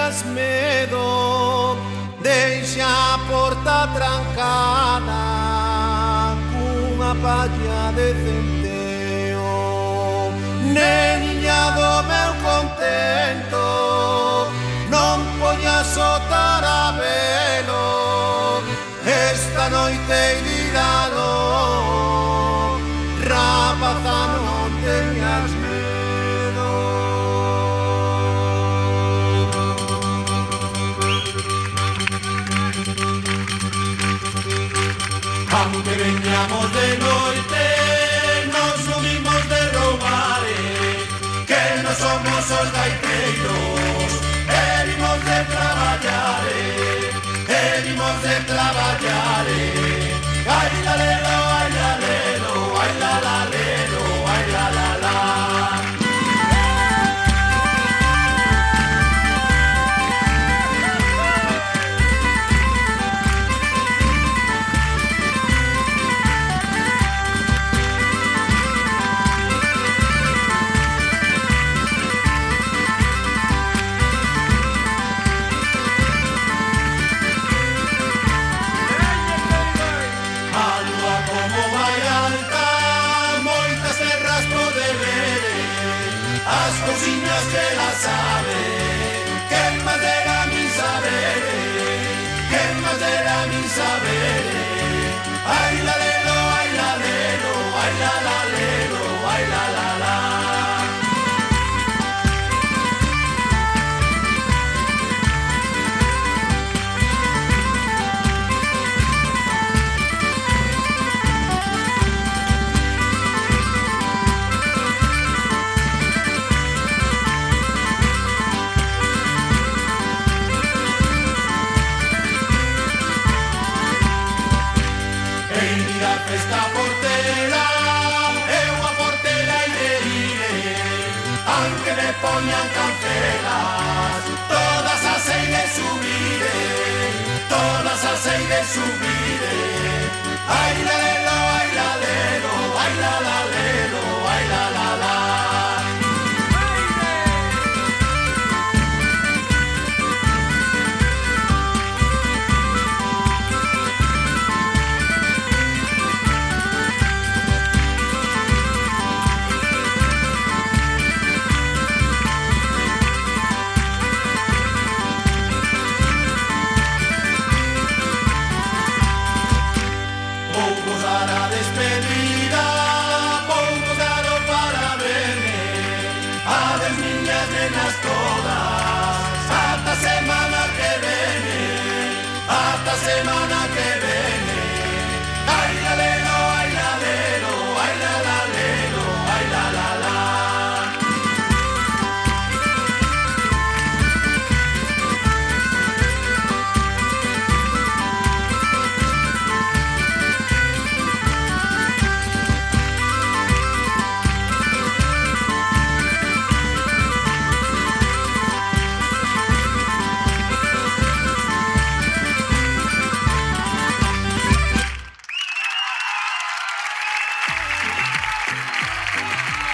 teñas medo, deixa a porta trancada cunha palla de centeo. Neniña do meu contento, non poñas o tarabelo, esta noite dirano, rapaza non teñas medo. Aunque veñamos de noite, nos subimos de roubare, que non somos os gaiteiros, venimos de traballare, venimos de traballare. Ai la lelo, ai la lelo, ai la la lelo, ai la la la. As cousiñas que la sabe, que máis dera min sabere, que máis dera min sabere. Ai la lelo, ai la lelo, ai la la lelo, ai la la la. Esta portela, eu a portela iré, aunque me poñan cancelas, todas as hei de subire, todas as hei de subire. Ai